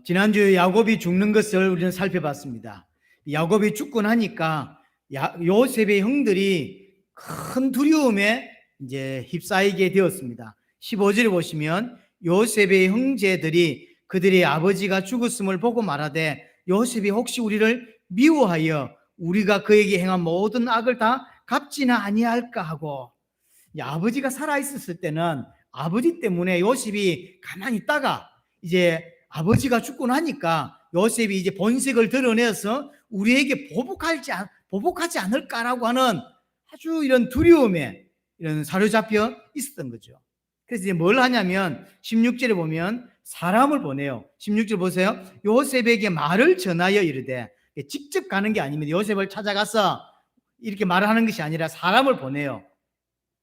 지난주에 야곱이 죽는 것을 우리는 살펴봤습니다. 야곱이 죽고 나니까 요셉의 형들이 큰 두려움에 이제 휩싸이게 되었습니다. 15절에 보시면 요셉의 형제들이 그들의 아버지가 죽었음을 보고 말하되 요셉이 혹시 우리를 미워하여 우리가 그에게 행한 모든 악을 다 갚지는 아니할까 하고, 아버지가 살아있었을 때는 아버지 때문에 요셉이 가만히 있다가 이제 아버지가 죽고 나니까 요셉이 이제 본색을 드러내서 우리에게 보복하지 않을까라고 하는 아주 이런 두려움에 이런 사로잡혀 있었던 거죠. 그래서 이제 뭘 하냐면 16절에 보면 사람을 보내요. 16절 보세요. 요셉에게 말을 전하여 이르되, 직접 가는 게 아니면 요셉을 찾아가서 이렇게 말을 하는 것이 아니라 사람을 보내요.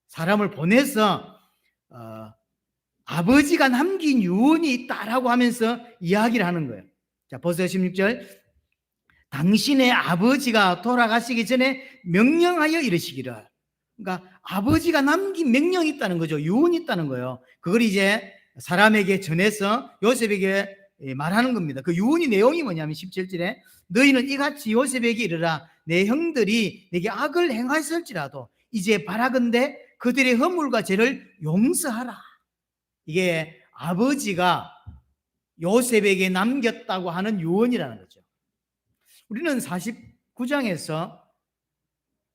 사람을 보내서 아버지가 남긴 유언이 있다라고 하면서 이야기를 하는 거예요. 자, 보세요. 16절. 당신의 아버지가 돌아가시기 전에 명령하여 이르시기를. 그러니까 아버지가 남긴 명령이 있다는 거죠. 유언이 있다는 거예요. 그걸 이제 사람에게 전해서 요셉에게 말하는 겁니다. 그 유언의 내용이 뭐냐면 17절에 너희는 이같이 요셉에게 이르라. 내 형들이 내게 악을 행하였을지라도 이제 바라건대 그들의 허물과 죄를 용서하라. 이게 아버지가 요셉에게 남겼다고 하는 유언이라는 거죠. 우리는 49장에서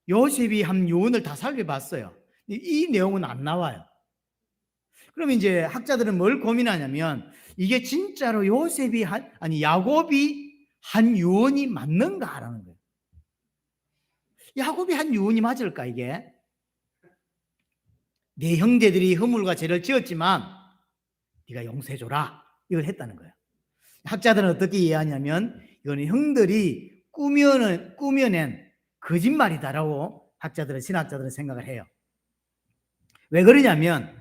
요셉이 한 유언을 다 살펴봤어요. 이 내용은 안 나와요. 그러면 이제 학자들은 뭘 고민하냐면 이게 진짜로 야곱이 한 유언이 맞는가라는 거예요. 야곱이 한 유언이 맞을까 이게? 내 형제들이 허물과 죄를 지었지만 네가 용서해줘라 이걸 했다는 거예요. 학자들은 어떻게 이해하냐면 이거는 형들이 꾸며낸 거짓말이다라고 신학자들은 생각을 해요. 왜 그러냐면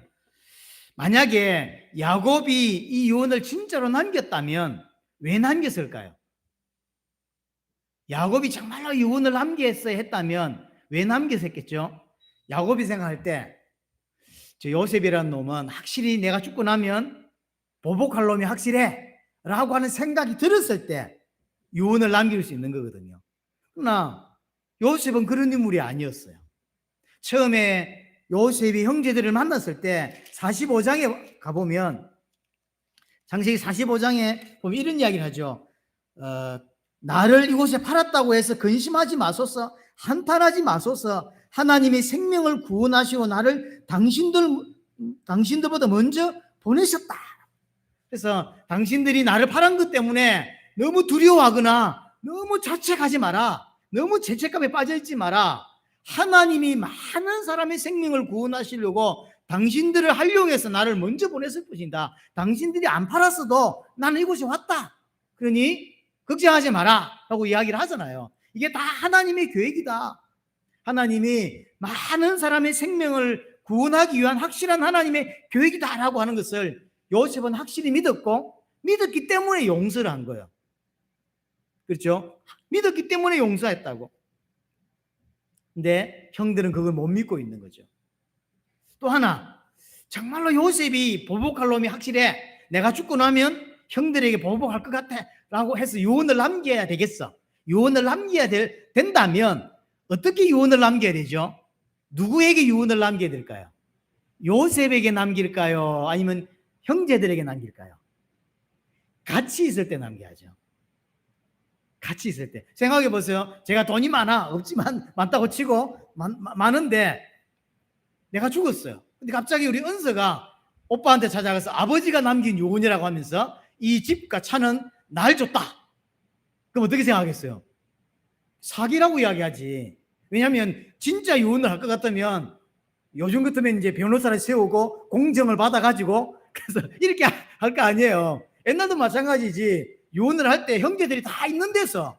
만약에 야곱이 이 유언을 진짜로 남겼다면 왜 남겼을까요? 야곱이 정말로 유언을 남겼어야 했다면 왜 남겼었겠죠? 야곱이 생각할 때 저 요셉이라는 놈은 확실히 내가 죽고 나면 보복할 놈이 확실해 라고 하는 생각이 들었을 때 유언을 남길 수 있는 거거든요. 그러나 요셉은 그런 인물이 아니었어요. 처음에 요셉이 형제들을 만났을 때 45장에 가보면 창세기 45장에 보면 이런 이야기를 하죠. 나를 이곳에 팔았다고 해서 근심하지 마소서, 한탄하지 마소서. 하나님이 생명을 구원하시고 나를 당신들보다 먼저 보내셨다. 그래서 당신들이 나를 팔은 것 때문에 너무 두려워하거나 너무 자책하지 마라. 너무 죄책감에 빠져있지 마라. 하나님이 많은 사람의 생명을 구원하시려고 당신들을 활용해서 나를 먼저 보냈을 것이다. 당신들이 안 팔았어도 나는 이곳에 왔다. 그러니 걱정하지 마라 라고 이야기를 하잖아요. 이게 다 하나님의 계획이다. 하나님이 많은 사람의 생명을 구원하기 위한 확실한 하나님의 계획이다라고 하는 것을 요셉은 확실히 믿었기 때문에 용서를 한 거예요. 그렇죠? 믿었기 때문에 용서했다고. 근데 형들은 그걸 못 믿고 있는 거죠. 또 하나, 정말로 요셉이 보복할 놈이 확실해. 내가 죽고 나면 형들에게 보복할 것 같아 라고 해서 유언을 남겨야 되겠어. 유언을 남겨야 된다면 어떻게 유언을 남겨야 되죠? 누구에게 유언을 남겨야 될까요? 요셉에게 남길까요? 아니면 형제들에게 남길까요? 같이 있을 때 남겨야죠. 같이 있을 때. 생각해 보세요. 제가 돈이 없지만 많다고 치고 많은데 내가 죽었어요. 근데 갑자기 우리 은서가 오빠한테 찾아가서 아버지가 남긴 유언이라고 하면서 이 집과 차는 날 줬다. 그럼 어떻게 생각하겠어요? 사기라고 이야기하지. 왜냐하면 진짜 유언을 할 것 같으면 요즘 같으면 이제 변호사를 세우고 공정을 받아가지고 그래서 이렇게 할 거 아니에요. 옛날도 마찬가지지. 유언을 할 때 형제들이 다 있는 데서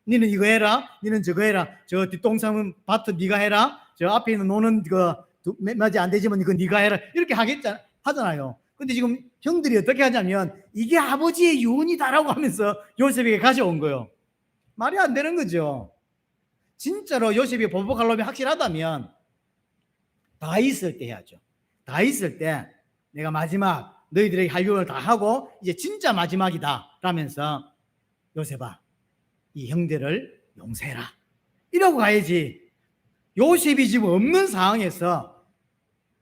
니는 이거 해라, 니는 저거 해라, 저 뒷동산 밭은 네가 해라, 저 앞에 있는 노는 맞이 안 되지만 이거 네가 해라 이렇게 하잖아요. 근데 지금 형들이 어떻게 하냐면 이게 아버지의 유언이다라고 하면서 요셉에게 가져온 거예요. 말이 안 되는 거죠. 진짜로 요셉이 보복할 놈이 확실하다면 다 있을 때 해야죠. 다 있을 때 내가 마지막 너희들에게 할 요를 다 하고 이제 진짜 마지막이다 라면서 요셉아 이 형제를 용서해라 이러고 가야지. 요셉이 지금 없는 상황에서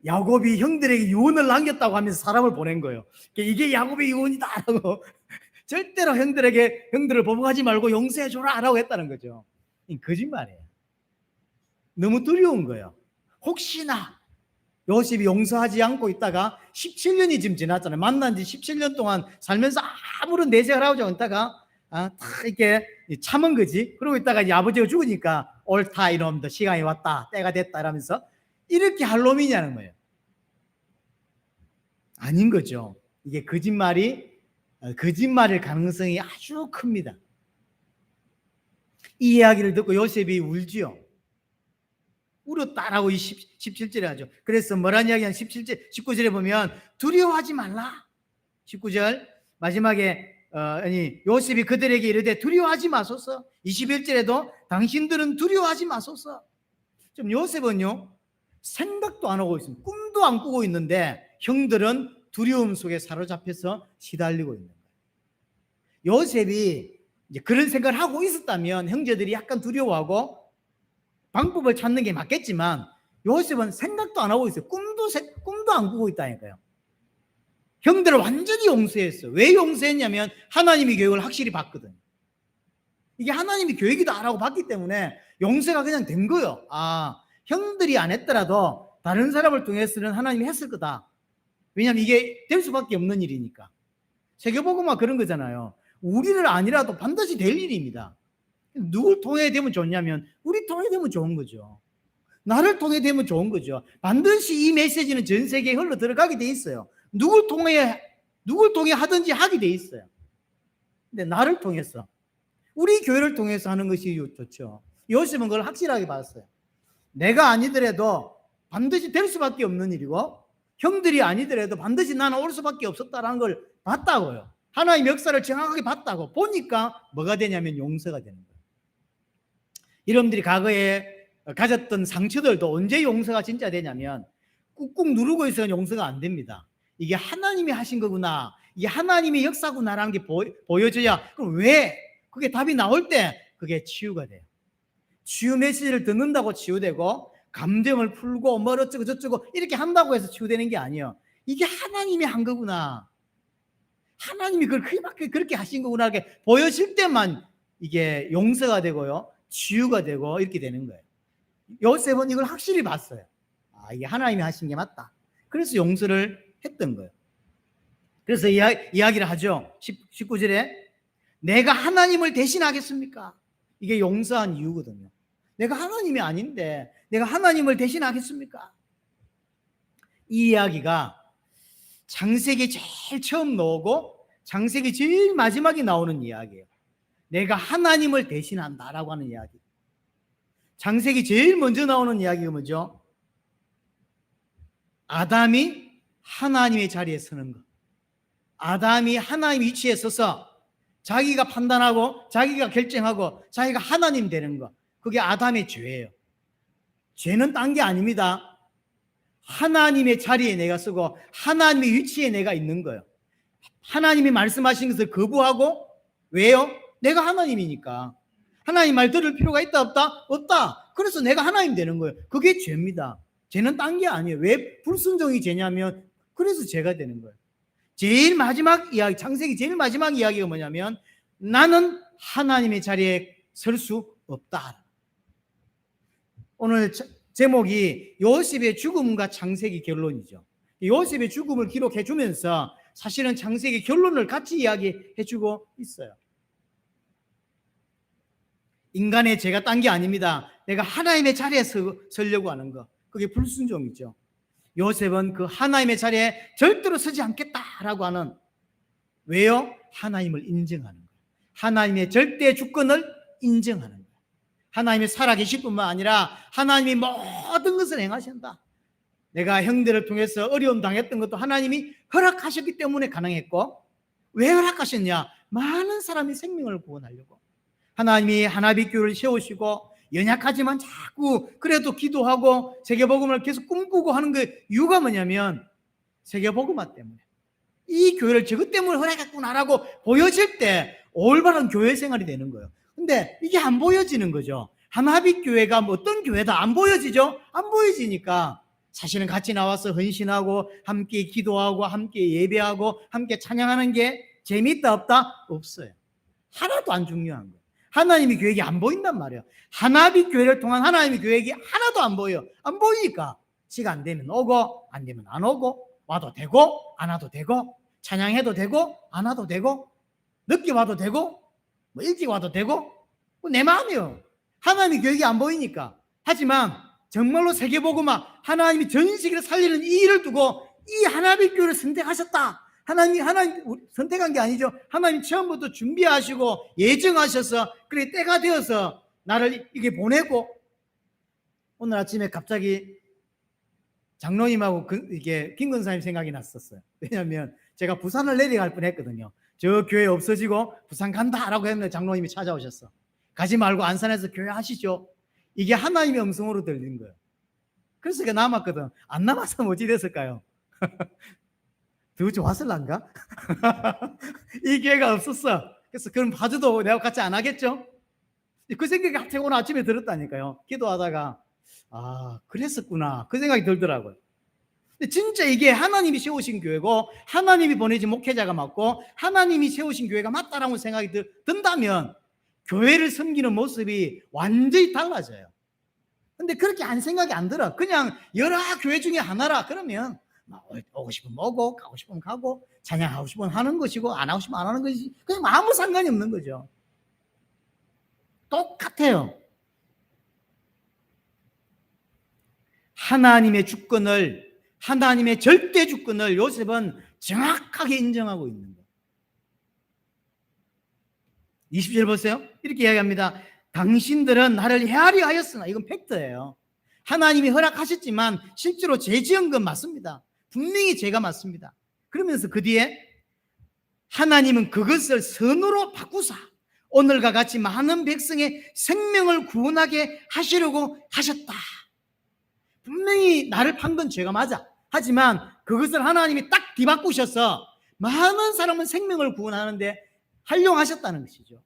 야곱이 형들에게 유언을 남겼다고 하면서 사람을 보낸 거예요. 이게 야곱의 유언이다라고 절대로 형들을 보복하지 말고 용서해줘라 라고 했다는 거죠. 거짓말이에요. 너무 두려운 거예요. 혹시나 요셉이 용서하지 않고 있다가 17년이 지금 지났잖아요. 만난 지 17년 동안 살면서 아무런 내색을 하지 않다가 다 이렇게 참은 거지. 그러고 있다가 이제 아버지가 죽으니까 옳다 이놈들 시간이 왔다 때가 됐다 이러면서 이렇게 할 놈이냐는 거예요. 아닌 거죠. 이게 거짓말일 가능성이 아주 큽니다. 이 이야기를 듣고 요셉이 울지요. 울었다라고 17절에 하죠. 그래서 뭐라는 이야기는 19절에 보면 두려워하지 말라. 19절 마지막에 요셉이 그들에게 이르되 두려워하지 마소서. 21절에도 당신들은 두려워하지 마소서. 좀 요셉은요 생각도 안 하고 있습니다. 꿈도 안 꾸고 있는데 형들은 두려움 속에 사로잡혀서 시달리고 있는 거예요. 요셉이 이제 그런 생각을 하고 있었다면 형제들이 약간 두려워하고 방법을 찾는 게 맞겠지만 요셉은 생각도 안 하고 있어요. 꿈도 안 꾸고 있다니까요. 형들을 완전히 용서했어요. 왜 용서했냐면 하나님이 교육을 확실히 봤거든요. 이게 하나님이 교육이다라고 봤기 때문에 용서가 그냥 된 거예요. 형들이 안 했더라도 다른 사람을 통해서는 하나님이 했을 거다. 왜냐하면 이게 될 수밖에 없는 일이니까. 세계복음화 그런 거잖아요. 우리를 아니라도 반드시 될 일입니다. 누굴 통해 되면 좋냐면 우리 통해 되면 좋은 거죠. 나를 통해 되면 좋은 거죠. 반드시 이 메시지는 전 세계에 흘러 들어가게 돼 있어요. 누굴 통해 하든지 하게 돼 있어요. 근데 나를 통해서 우리 교회를 통해서 하는 것이 좋죠. 요셉은 그걸 확실하게 봤어요. 내가 아니더라도 반드시 될 수밖에 없는 일이고 형들이 아니더라도 반드시 나는 올 수밖에 없었다라는 걸 봤다고요. 하나님의 역사를 정확하게 봤다고 보니까 뭐가 되냐면 용서가 되는 거예요. 여러분들이 과거에 가졌던 상처들도 언제 용서가 진짜 되냐면 꾹꾹 누르고 있어서 용서가 안 됩니다. 이게 하나님이 하신 거구나, 이게 하나님의 역사구나라는 게 보여져야. 그럼 왜? 그게 답이 나올 때 그게 치유가 돼요. 치유 메시지를 듣는다고 치유되고 감정을 풀고 뭐 어쩌고 저쩌고 이렇게 한다고 해서 치유되는 게 아니에요. 이게 하나님이 한 거구나, 하나님이 그렇게 하신 거구나 이렇게 보여질 때만 이게 용서가 되고요 치유가 되고 이렇게 되는 거예요. 요셉은 이걸 확실히 봤어요. 이게 하나님이 하신 게 맞다. 그래서 용서를 했던 거예요. 그래서 이야기를 하죠. 19절에 내가 하나님을 대신하겠습니까? 이게 용서한 이유거든요. 내가 하나님이 아닌데 내가 하나님을 대신하겠습니까? 이 이야기가 창세기 제일 처음 나오고 창세기 제일 마지막에 나오는 이야기예요. 내가 하나님을 대신한다라고 하는 이야기. 창세기 제일 먼저 나오는 이야기가 뭐죠? 아담이 하나님의 자리에 서는 것. 아담이 하나님 위치에 서서 자기가 판단하고 자기가 결정하고 자기가 하나님 되는 것. 그게 아담의 죄예요. 죄는 딴 게 아닙니다. 하나님의 자리에 내가 서고 하나님의 위치에 내가 있는 거예요. 하나님이 말씀하신 것을 거부하고, 왜요? 내가 하나님이니까. 하나님 말 들을 필요가 있다 없다? 없다. 그래서 내가 하나님 되는 거예요. 그게 죄입니다. 죄는 딴 게 아니에요. 왜 불순종이 죄냐면 그래서 죄가 되는 거예요. 제일 마지막 이야기, 창세기 제일 마지막 이야기가 뭐냐면 나는 하나님의 자리에 설 수 없다. 오늘 제목이 요셉의 죽음과 창세기 결론이죠. 요셉의 죽음을 기록해 주면서 사실은 창세기 결론을 같이 이야기해 주고 있어요. 인간의 죄가 딴 게 아닙니다. 내가 하나님의 자리에 서려고 하는 거, 그게 불순종이죠. 요셉은 그 하나님의 자리에 절대로 서지 않겠다라고 하는, 왜요? 하나님을 인정하는 거예요. 하나님의 절대 주권을 인정하는 거예요. 하나님이 살아계실 뿐만 아니라 하나님이 모든 것을 행하신다. 내가 형들을 통해서 어려움 당했던 것도 하나님이 허락하셨기 때문에 가능했고, 왜 허락하셨냐? 많은 사람이 생명을 구원하려고. 하나님이 하나비교를 세우시고 연약하지만 자꾸 그래도 기도하고 세계복음을 계속 꿈꾸고 하는 그 이유가 뭐냐면 세계복음화 때문에. 이 교회를 저것 때문에 허락했구나라고 보여질 때 올바른 교회 생활이 되는 거예요. 근데 이게 안 보여지는 거죠. 하나빛 교회가 뭐 어떤 교회다 안 보여지죠? 안 보여지니까 사실은 같이 나와서 헌신하고 함께 기도하고 함께 예배하고 함께 찬양하는 게 재미있다 없다? 없어요. 하나도 안 중요한 거예요. 하나님의 계획이 안 보인단 말이에요. 하나빛 교회를 통한 하나님의 계획이 하나도 안 보여요. 안 보이니까 시간 되면 오고 안 되면 안 오고 와도 되고 안 와도 되고 찬양해도 되고 안 와도 되고 늦게 와도 되고 뭐 일찍 와도 되고 뭐 내 마음이에요. 하나님의 계획이 안 보이니까. 하지만 정말로 세계복음화 하나님이 전 세계를 살리는 이 일을 두고 이 하나빛 교회를 선택하셨다. 하나님 선택한 게 아니죠. 하나님 처음부터 준비하시고 예정하셔서 그래 때가 되어서 나를 이게 보내고 오늘 아침에 갑자기 장로님하고 이게 김근사님 생각이 났었어요. 왜냐하면 제가 부산을 내려갈 뻔했거든요. 저 교회 없어지고 부산 간다라고 했는데 장로님이 찾아오셨어. 가지 말고 안산에서 교회 하시죠. 이게 하나님의 음성으로 들린 거예요. 그래서 제가 남았거든. 안 남았으면 어찌 됐을까요? 더 좋았을란가? 이 기회가 없었어. 그래서 그럼 봐줘도 내가 같이 안 하겠죠? 그 생각이 갑자기 오늘 아침에 들었다니까요. 기도하다가 그랬었구나. 그 생각이 들더라고요. 근데 진짜 이게 하나님이 세우신 교회고 하나님이 보내신 목회자가 맞고 하나님이 세우신 교회가 맞다라고 생각이 든다면 교회를 섬기는 모습이 완전히 달라져요. 근데 그렇게 한 생각이 안 들어. 그냥 여러 교회 중에 하나라 그러면 오고 싶으면 오고 가고 싶으면 가고 찬양하고 싶으면 하는 것이고 안 하고 싶으면 안 하는 것이지 그냥 아무 상관이 없는 거죠. 똑같아요. 하나님의 주권을 하나님의 절대 주권을 요셉은 정확하게 인정하고 있는 거예요. 20절 보세요. 이렇게 이야기합니다. 당신들은 나를 헤아려 하였으나 이건 팩트예요. 하나님이 허락하셨지만 실제로 죄 지은 건 맞습니다. 분명히 죄가 맞습니다. 그러면서 그 뒤에 하나님은 그것을 선으로 바꾸사 오늘과 같이 많은 백성의 생명을 구원하게 하시려고 하셨다. 분명히 나를 판 건 죄가 맞아. 하지만 그것을 하나님이 딱 뒤바꾸셔서 많은 사람은 생명을 구원하는데 활용하셨다는 것이죠.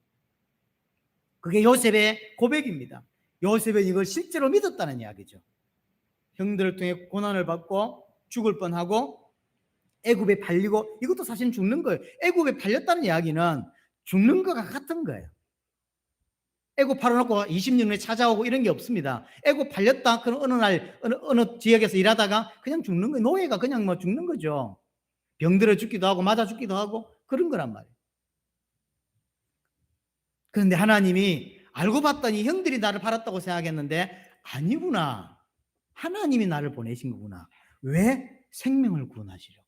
그게 요셉의 고백입니다. 요셉은 이걸 실제로 믿었다는 이야기죠. 형들을 통해 고난을 받고 죽을 뻔하고 애굽에 팔리고 이것도 사실은 죽는 거예요. 애굽에 팔렸다는 이야기는 죽는 것과 같은 거예요. 애굽 팔아놓고 20년 후에 찾아오고 이런 게 없습니다. 애굽 팔렸다 그럼 어느 날 어느 지역에서 일하다가 그냥 죽는 거예요. 노예가 그냥 뭐 죽는 거죠. 병들어 죽기도 하고 맞아 죽기도 하고 그런 거란 말이에요. 그런데 하나님이 알고 봤더니 형들이 나를 팔았다고 생각했는데 아니구나. 하나님이 나를 보내신 거구나. 왜? 생명을 구원하시려고.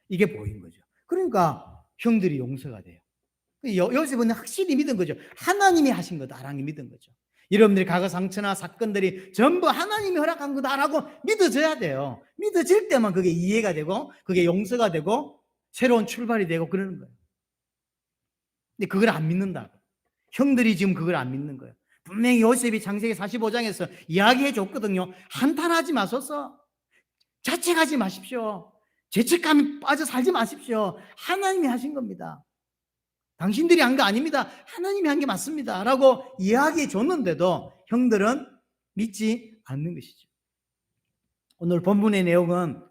이게 보인 거죠. 그러니까 형들이 용서가 돼요. 요셉은 확실히 믿은 거죠. 하나님이 하신 거다라고 믿은 거죠. 여러분들이 과거 상처나 사건들이 전부 하나님이 허락한 거다라고 믿어져야 돼요. 믿어질 때만 그게 이해가 되고 그게 용서가 되고 새로운 출발이 되고 그러는 거예요. 근데 그걸 안 믿는다고. 형들이 지금 그걸 안 믿는 거예요. 분명히 요셉이 창세기 45장에서 이야기해 줬거든요. 한탄하지 마소서. 자책하지 마십시오. 죄책감에 빠져 살지 마십시오. 하나님이 하신 겁니다. 당신들이 한 거 아닙니다. 하나님이 한 게 맞습니다. 라고 이야기해 줬는데도 형들은 믿지 않는 것이죠. 오늘 본문의 내용은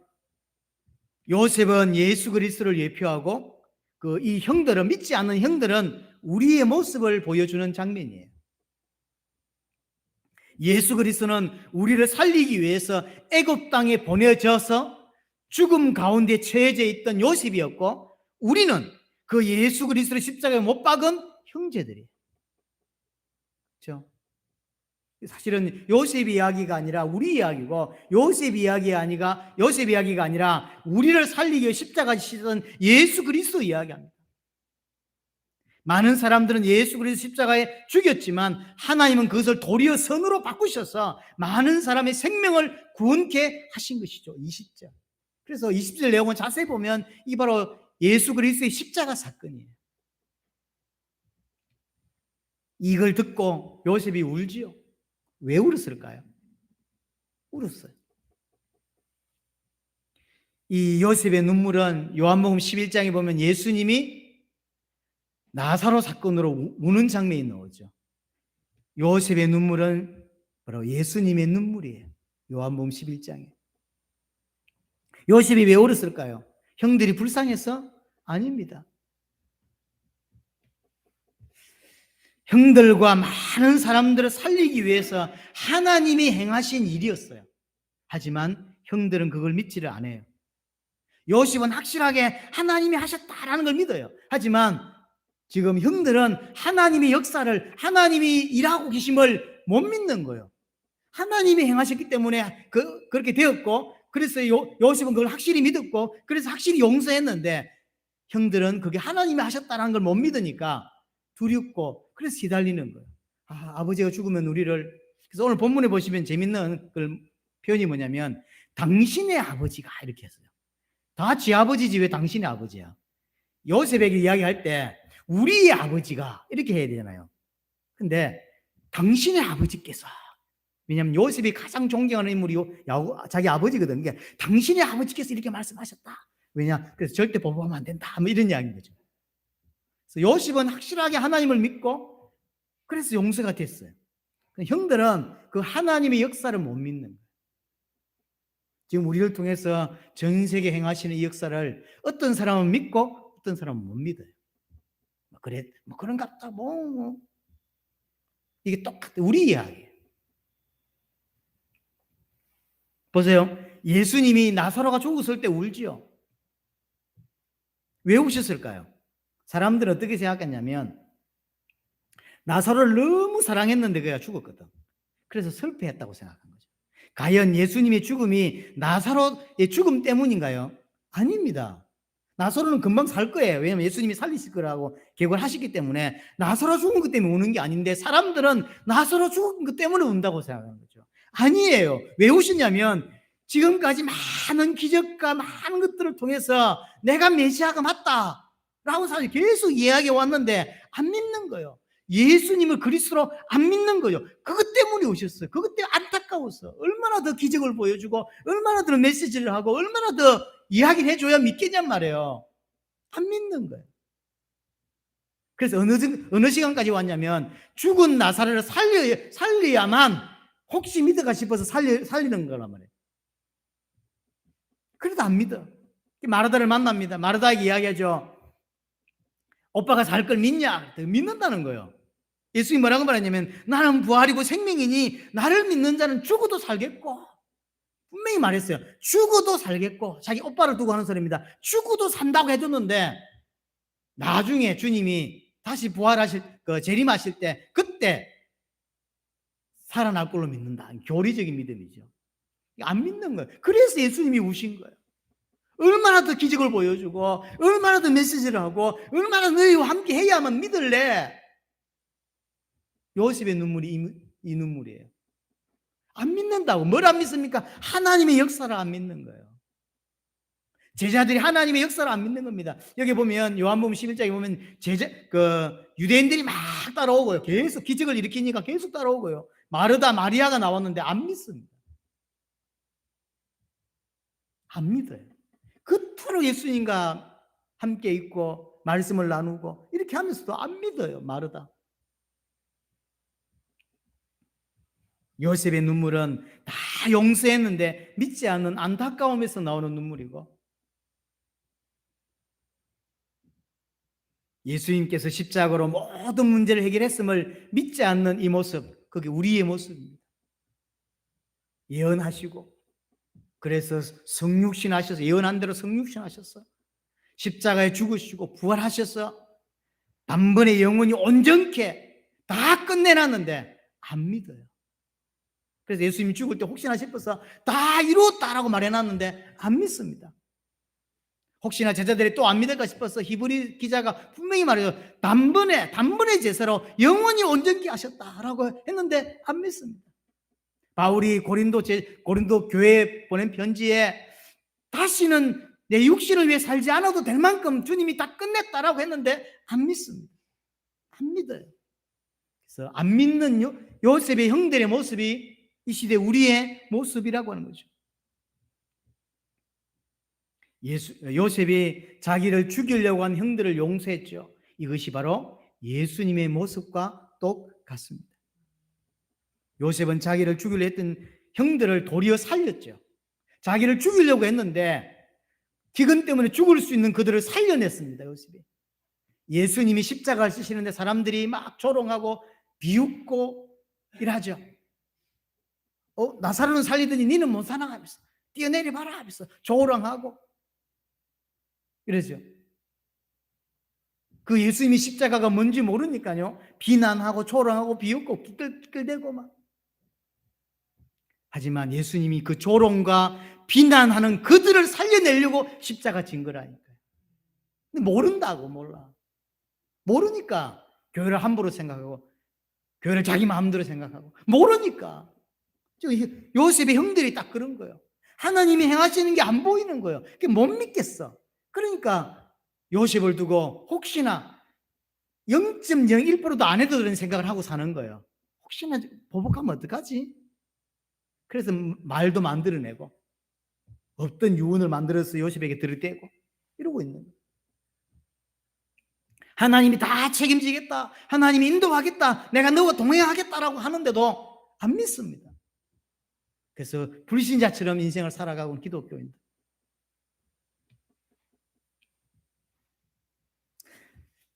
요셉은 예수 그리스도를 예표하고 이 형들은 믿지 않는 형들은 우리의 모습을 보여주는 장면이에요. 예수 그리스도는 우리를 살리기 위해서 애굽 땅에 보내져서 죽음 가운데 처해져 있던 요셉이었고 우리는 그 예수 그리스도를 십자가에 못 박은 형제들이에요. 그렇죠? 사실은 요셉 이야기가 아니라 우리 이야기고 요셉 이야기가 아니라 우리를 살리기 위해 십자가에 지셨던 예수 그리스도 이야기합니다. 많은 사람들은 예수 그리스도 십자가에 죽였지만 하나님은 그것을 도리어 선으로 바꾸셔서 많은 사람의 생명을 구원케 하신 것이죠. 20절. 그래서 20절 내용을 자세히 보면 이 바로 예수 그리스도의 십자가 사건이에요. 이걸 듣고 요셉이 울지요. 왜 울었을까요? 울었어요. 이 요셉의 눈물은 요한복음 11장에 보면 예수님이 나사로 사건으로 우는 장면이 나오죠. 요셉의 눈물은 바로 예수님의 눈물이에요. 요한복음 11장에. 요셉이 왜 울었을까요? 형들이 불쌍해서? 아닙니다. 형들과 많은 사람들을 살리기 위해서 하나님이 행하신 일이었어요. 하지만 형들은 그걸 믿지를 않아요. 요셉은 확실하게 하나님이 하셨다라는 걸 믿어요. 하지만 지금 형들은 하나님의 역사를, 하나님이 일하고 계심을 못 믿는 거예요. 하나님이 행하셨기 때문에 그렇게 되었고, 그래서 요셉은 그걸 확실히 믿었고, 그래서 확실히 용서했는데, 형들은 그게 하나님이 하셨다는 걸 못 믿으니까 두렵고, 그래서 시달리는 거예요. 아버지가 죽으면 우리를. 그래서 오늘 본문에 보시면 재밌는 표현이 뭐냐면, 당신의 아버지가 이렇게 했어요. 다 지 아버지지 왜 당신의 아버지야? 요셉에게 이야기할 때 우리의 아버지가 이렇게 해야 되잖아요. 근데 당신의 아버지께서, 왜냐하면 요셉이 가장 존경하는 인물이 자기 아버지거든. 그러니까 당신의 아버지께서 이렇게 말씀하셨다. 왜냐? 그래서 절대 보복하면 안 된다. 뭐 이런 이야기인 거죠. 그래서 요셉은 확실하게 하나님을 믿고 그래서 용서가 됐어요. 형들은 그 하나님의 역사를 못 믿는 거예요. 지금 우리를 통해서 전 세계 행하시는 이 역사를 어떤 사람은 믿고 어떤 사람은 못 믿어요. 그래, 그런갑다. 이게 똑같아. 우리 이야기예요. 보세요. 예수님이 나사로가 죽었을 때 울지요. 왜 우셨을까요? 사람들은 어떻게 생각했냐면 나사로를 너무 사랑했는데 그가 죽었거든. 그래서 슬퍼했다고 생각한 거죠. 과연 예수님의 죽음이 나사로의 죽음 때문인가요? 아닙니다. 나사로는 금방 살 거예요. 왜냐하면 예수님이 살리실 거라고 계획을 하셨기 때문에. 나사로 죽은 것 때문에 우는 게 아닌데 사람들은 나사로 죽은 것 때문에 운다고 생각하는 거죠. 아니에요. 왜 우시냐면 지금까지 많은 기적과 많은 것들을 통해서 내가 메시아가 맞다라고 사람이 계속 이야기해 왔는데 안 믿는 거예요. 예수님을 그리스도로 안 믿는 거예요. 그것 때문에 오셨어요. 그것 때문에 안타까웠어. 얼마나 더 기적을 보여주고 얼마나 더 메시지를 하고 얼마나 더 이야기를 해줘야 믿겠냔 말이에요. 안 믿는 거예요. 그래서 어느 시간까지 왔냐면 죽은 나사로를 살려야만 혹시 믿어가 싶어서 살리는 거란 말이에요. 그래도 안 믿어. 마르다를 만납니다. 마르다에게 이야기하죠. 오빠가 살 걸 믿냐? 믿는다는 거예요. 예수님이 뭐라고 말했냐면 나는 부활이고 생명이니 나를 믿는 자는 죽어도 살겠고, 분명히 말했어요. 죽어도 살겠고. 자기 오빠를 두고 하는 소리입니다. 죽어도 산다고 해줬는데 나중에 주님이 다시 부활하실 재림하실 때 그때 살아날 걸로 믿는다. 교리적인 믿음이죠. 안 믿는 거예요. 그래서 예수님이 우신 거예요. 얼마나 더 기적을 보여주고 얼마나 더 메시지를 하고 얼마나 너희와 함께 해야만 믿을래. 요셉의 눈물이 이 눈물이에요. 안 믿는다고. 뭘 안 믿습니까? 하나님의 역사를 안 믿는 거예요. 제자들이 하나님의 역사를 안 믿는 겁니다. 여기 보면 요한복음 11장에 보면 유대인들이 막 따라오고요. 계속 기적을 일으키니까 계속 따라오고요. 마르다, 마리아가 나왔는데 안 믿습니다. 안 믿어요. 그토록 예수님과 함께 있고 말씀을 나누고 이렇게 하면서도 안 믿어요. 마르다. 요셉의 눈물은 다 용서했는데 믿지 않는 안타까움에서 나오는 눈물이고, 예수님께서 십자가로 모든 문제를 해결했음을 믿지 않는 이 모습, 그게 우리의 모습입니다. 예언하시고 그래서 성육신 하셔서 예언한 대로 성육신 하셨어. 십자가에 죽으시고 부활하셔서 단번에 영원히 온전케 다 끝내놨는데 안 믿어요. 그래서 예수님이 죽을 때 혹시나 싶어서 다 이루었다라고 말해놨는데 안 믿습니다. 혹시나 제자들이 또 안 믿을까 싶어서 히브리 기자가 분명히 말해요. 단번에 제사로 영원히 온전케 하셨다라고 했는데 안 믿습니다. 바울이 고린도 교회에 보낸 편지에 다시는 내 육신을 위해 살지 않아도 될 만큼 주님이 다 끝냈다라고 했는데 안 믿습니다. 안 믿어요. 그래서 안 믿는 요셉의 형들의 모습이 이 시대 우리의 모습이라고 하는 거죠. 요셉이 자기를 죽이려고 한 형들을 용서했죠. 이것이 바로 예수님의 모습과 똑같습니다. 요셉은 자기를 죽이려 했던 형들을 도리어 살렸죠. 자기를 죽이려고 했는데 기근 때문에 죽을 수 있는 그들을 살려냈습니다. 요셉이. 예수님이 십자가를 지시는데 사람들이 막 조롱하고 비웃고 이러죠. 나사로는 살리더니 니는 못 사나 하면서 뛰어내리 봐라 하면서 조롱하고 이러죠. 그 예수님이 십자가가 뭔지 모르니까요. 비난하고 조롱하고 비웃고 끌대고 막. 하지만 예수님이 그 조롱과 비난하는 그들을 살려내려고 십자가 진 거라니까요. 근데 모른다고 몰라. 모르니까 교회를 함부로 생각하고 교회를 자기 마음대로 생각하고 모르니까. 요셉의 형들이 딱 그런 거예요. 하나님이 행하시는 게 안 보이는 거예요. 그게 못 믿겠어. 그러니까 요셉을 두고 혹시나 0.01%도 안 해도 그런 생각을 하고 사는 거예요. 혹시나 보복하면 어떡하지? 그래서 말도 만들어내고 없던 유언을 만들어서 요셉에게 들이대고 이러고 있는 거예요. 하나님이 다 책임지겠다. 하나님이 인도하겠다. 내가 너와 동행하겠다라고 하는데도 안 믿습니다. 그래서 불신자처럼 인생을 살아가고 있는 기독교인들.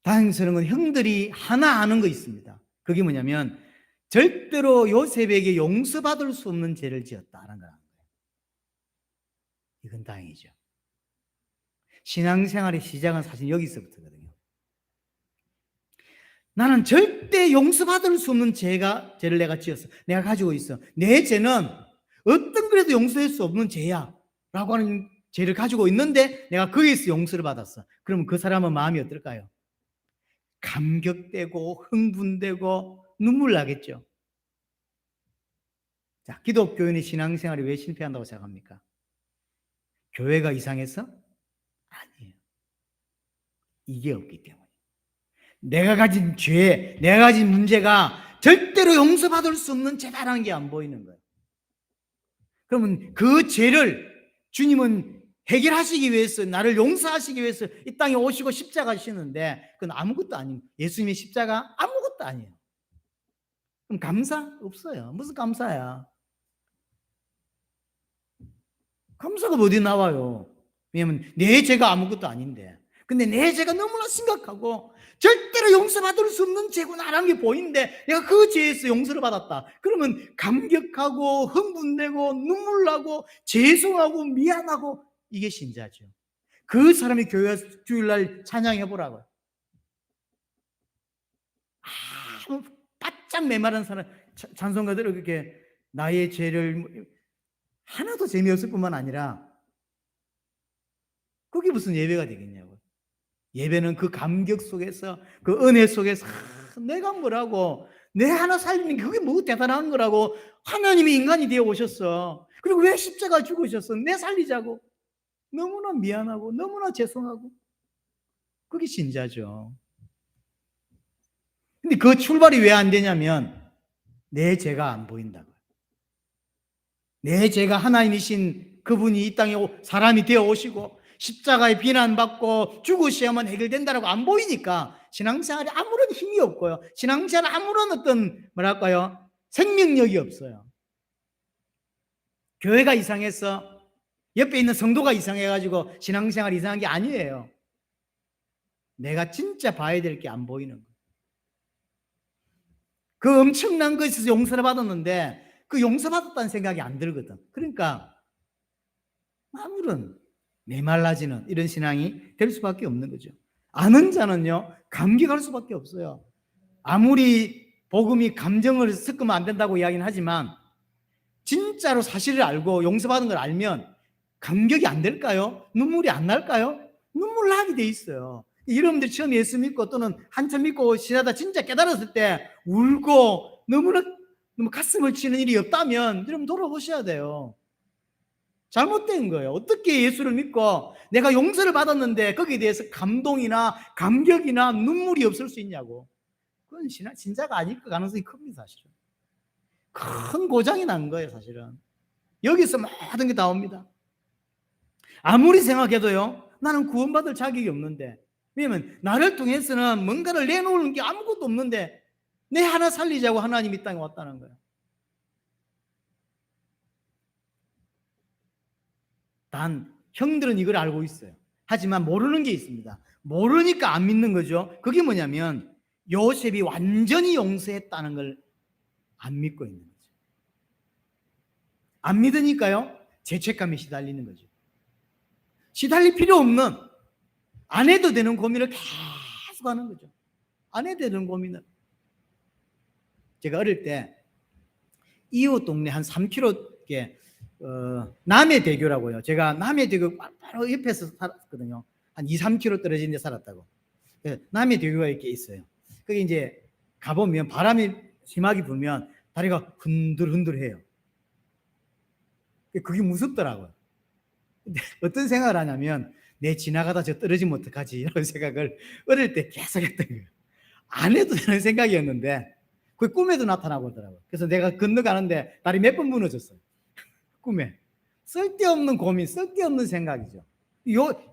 다행스러운 건 형들이 하나 아는 거 있습니다. 그게 뭐냐면 절대로 요셉에게 용서받을 수 없는 죄를 지었다는 거예요. 이건 다행이죠. 신앙생활의 시작은 사실 여기서부터거든요. 나는 절대 용서받을 수 없는 죄를 내가 지었어. 내가 가지고 있어. 내 죄는 어떤 그래도 용서할 수 없는 죄야 라고 하는 죄를 가지고 있는데 내가 거기에서 용서를 받았어. 그러면 그 사람은 마음이 어떨까요? 감격되고 흥분되고 눈물 나겠죠. 자, 기독교인의 신앙생활이 왜 실패한다고 생각합니까? 교회가 이상해서? 아니에요. 이게 없기 때문에. 내가 가진 죄, 내가 가진 문제가 절대로 용서받을 수 없는 죄다라는 게 안 보이는 거예요. 그러면 그 죄를 주님은 해결하시기 위해서, 나를 용서하시기 위해서 이 땅에 오시고 십자가 지시는데 그건 아무것도 아니에요. 예수님의 십자가 아무것도 아니에요. 그럼 감사? 없어요. 무슨 감사야? 감사가 어디 나와요? 왜냐하면 내 죄가 아무것도 아닌데. 근데 내 죄가 너무나 심각하고 절대로 용서받을 수 없는 죄구나라는 게 보이는데 내가 그 죄에서 용서를 받았다. 그러면 감격하고 흥분되고 눈물 나고 죄송하고 미안하고 이게 신자죠. 그 사람이 교회 주일날 찬양해 보라고요. 아무 바짝 메마른 사람 찬송가들을 그렇게 나의 죄를 하나도 재미없을 뿐만 아니라 그게 무슨 예배가 되겠냐고. 예배는 그 감격 속에서 그 은혜 속에서 내가 뭐라고 내 하나 살리는 게 그게 뭐 대단한 거라고. 하나님이 인간이 되어 오셨어. 그리고 왜 십자가 죽으셨어? 내 살리자고. 너무나 미안하고 너무나 죄송하고. 그게 신자죠. 근데 그 출발이 왜 안 되냐면 내 죄가 안 보인다고요. 내 죄가 하나님이신 그분이 이 땅에 사람이 되어 오시고 십자가에 비난받고 죽으셔야만 해결된다라고 안 보이니까 신앙생활에 아무런 힘이 없고요. 신앙생활에 아무런 어떤 뭐랄까요? 생명력이 없어요. 교회가 이상해서 옆에 있는 성도가 이상해가지고 신앙생활이 이상한 게 아니에요. 내가 진짜 봐야 될 게 안 보이는 거예요. 그 엄청난 것에서 용서를 받았는데 그 용서받았다는 생각이 안 들거든. 그러니까 아무런 메말라지는 이런 신앙이 될 수밖에 없는 거죠. 아는 자는요 감격할 수밖에 없어요. 아무리 복음이 감정을 섞으면 안 된다고 이야기는 하지만 진짜로 사실을 알고 용서받은 걸 알면 감격이 안 될까요? 눈물이 안 날까요? 눈물 나게 돼 있어요. 여러분들 처음 예수 믿고 또는 한참 믿고 지나다 진짜 깨달았을 때 울고 너무 가슴을 치는 일이 없다면 여러분 돌아보셔야 돼요. 잘못된 거예요. 어떻게 예수를 믿고 내가 용서를 받았는데 거기에 대해서 감동이나 감격이나 눈물이 없을 수 있냐고. 그건 신자가 아닐 가능성이 큽니다. 사실은 큰 고장이 난 거예요. 사실은 여기서 모든 게 나옵니다. 아무리 생각해도요, 나는 구원받을 자격이 없는데, 왜냐면 나를 통해서는 뭔가를 내놓는 게 아무것도 없는데 내 하나 살리자고 하나님이 이 땅에 왔다는 거예요. 단 형들은 이걸 알고 있어요. 하지만 모르는 게 있습니다. 모르니까 안 믿는 거죠. 그게 뭐냐면 요셉이 완전히 용서했다는 걸 안 믿고 있는 거죠. 안 믿으니까요, 죄책감에 시달리는 거죠. 시달릴 필요 없는, 안 해도 되는 고민을 계속 하는 거죠. 안 해도 되는 고민을. 제가 어릴 때 이웃 동네 한 3km 남해대교라고요. 제가 남해대교 바로 옆에서 살았거든요. 한 2, 3km 떨어진 데 살았다고. 남해대교가 이렇게 있어요. 거기 이제 가보면 바람이 심하게 불면 다리가 흔들흔들해요. 그게 무섭더라고요. 근데 어떤 생각을 하냐면 내 지나가다 저 떨어지면 어떡하지? 이런 생각을 어릴 때 계속 했던 거예요. 안 해도 되는 생각이었는데 그게 꿈에도 나타나고 그러더라고요. 그래서 내가 건너가는데 다리 몇 번 무너졌어요. 꿈에. 쓸데없는 고민, 쓸데없는 생각이죠.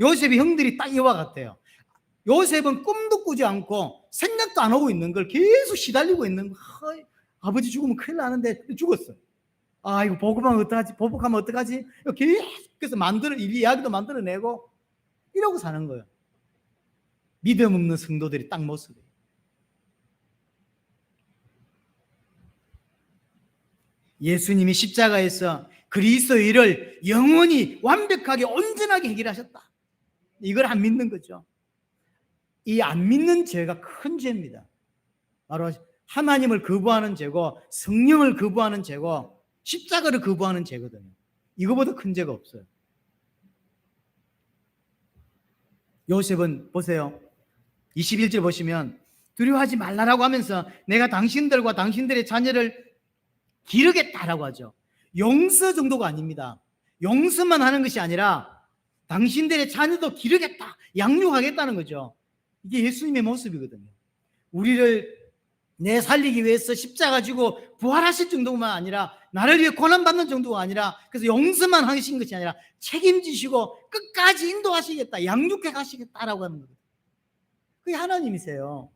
요셉의 형들이 딱 이와 같아요. 요셉은 꿈도 꾸지 않고 생각도 안 하고 있는 걸 계속 시달리고 있는 거. 아버지 죽으면 큰일 나는데 죽었어요. 아, 이거 보복하면 어떡하지? 보복하면 어떡하지? 계속해서 이야기도 만들어내고 이러고 사는 거예요. 믿음 없는 성도들이 딱 모습이에요. 예수님이 십자가에서 그리스도의 일을 영원히 완벽하게 온전하게 해결하셨다. 이걸 안 믿는 거죠. 이 안 믿는 죄가 큰 죄입니다. 바로 하나님을 거부하는 죄고 성령을 거부하는 죄고 십자가를 거부하는 죄거든요. 이거보다 큰 죄가 없어요. 요셉은 보세요. 21절 보시면 두려워하지 말라라고 하면서 내가 당신들과 당신들의 자녀를 기르겠다라고 하죠. 용서 정도가 아닙니다. 용서만 하는 것이 아니라 당신들의 자녀도 기르겠다, 양육하겠다는 거죠. 이게 예수님의 모습이거든요. 우리를 내 살리기 위해서 십자가 지고 부활하실 정도만 아니라 나를 위해 고난받는 정도가 아니라 그래서 용서만 하신 것이 아니라 책임지시고 끝까지 인도하시겠다, 양육해 가시겠다라고 하는 거예요. 그게 하나님이세요.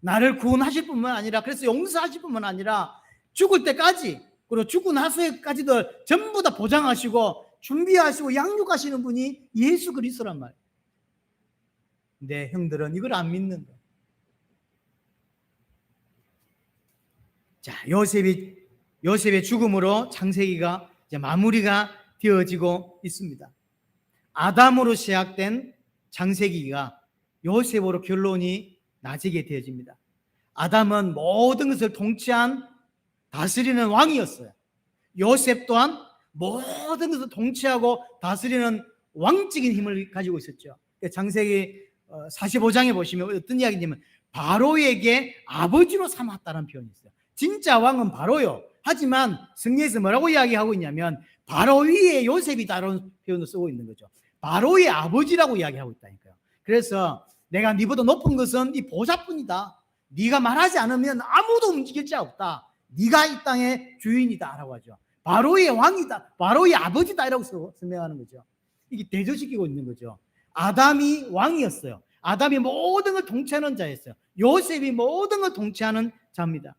나를 구원하실 뿐만 아니라 그래서 용서하실 뿐만 아니라 죽을 때까지 그리고 죽고 나서까지도 전부 다 보장하시고 준비하시고 양육하시는 분이 예수 그리스도란 말이에요. 근데 형들은 이걸 안 믿는 거예요. 자, 요셉의 죽음으로 창세기가 이제 마무리가 되어지고 있습니다. 아담으로 시작된 창세기가 요셉으로 결론이 나지게 되어집니다. 아담은 모든 것을 통치한 다스리는 왕이었어요. 요셉 또한 모든 것을 통치하고 다스리는 왕적인 힘을 가지고 있었죠. 창세기 45장에 보시면 어떤 이야기냐면 바로에게 아버지로 삼았다는 표현이 있어요. 진짜 왕은 바로요. 하지만 성경에서 뭐라고 이야기하고 있냐면 바로 위에 요셉이다라는 표현을 쓰고 있는 거죠. 바로의 아버지라고 이야기하고 있다니까요. 그래서 내가 네보다 높은 것은 이 보좌뿐이다. 네가 말하지 않으면 아무도 움직일 자 없다. 네가 이 땅의 주인이다 라고 하죠. 바로의 왕이다, 바로의 아버지다 이라고 설명하는 거죠. 이게 대조시키고 있는 거죠. 아담이 왕이었어요. 아담이 모든 걸 통치하는 자였어요. 요셉이 모든 걸 통치하는 자입니다.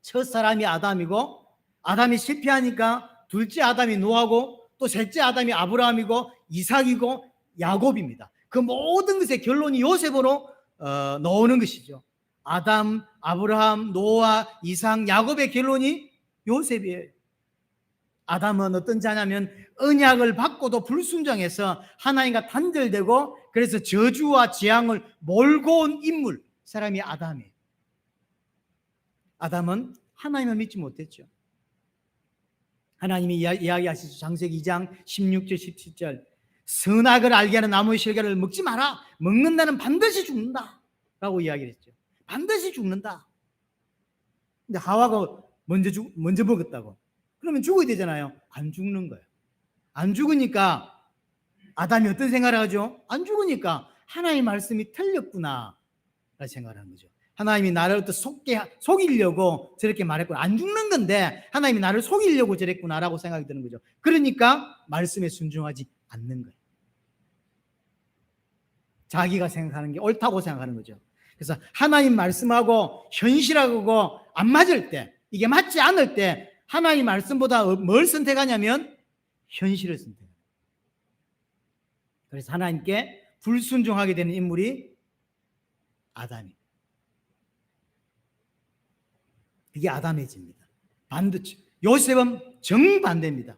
첫 사람이 아담이고 아담이 실패하니까 둘째 아담이 노아고 또 셋째 아담이 아브라함이고 이삭이고 야곱입니다. 그 모든 것의 결론이 요셉으로 나오는 것이죠. 아담, 아브라함, 노아, 이삭, 야곱의 결론이 요셉이에요. 아담은 어떤 자냐면 언약을 받고도 불순종해서 하나님과 단절되고 그래서 저주와 재앙을 몰고 온 인물, 사람이 아담이에요. 아담은 하나님을 믿지 못했죠. 하나님이 이야기하시죠. 창세기 2장 16절 17절 선악을 알게 하는 나무의 실과를 먹지 마라. 먹는 자는 반드시 죽는다 라고 이야기를 했죠. 반드시 죽는다. 근데 하와가 먼저 먹었다고. 그러면 죽어야 되잖아요. 안 죽는 거예요. 안 죽으니까 아담이 어떤 생각을 하죠? 안 죽으니까 하나님의 말씀이 틀렸구나 라는 생각을 하는 거죠. 하나님이 나를 또 속이려고 저렇게 말했구나. 안 죽는 건데 하나님이 나를 속이려고 저랬구나 라고 생각이 드는 거죠. 그러니까 말씀에 순종하지 않는 거예요. 자기가 생각하는 게 옳다고 생각하는 거죠. 그래서 하나님 말씀하고 현실하고 안 맞을 때, 이게 맞지 않을 때 하나님 말씀보다 뭘 선택하냐면 현실을 선택해요. 그래서 하나님께 불순종하게 되는 인물이 아담이에요. 이게 아담의 죄입니다. 반드시. 요셉은 정반대입니다.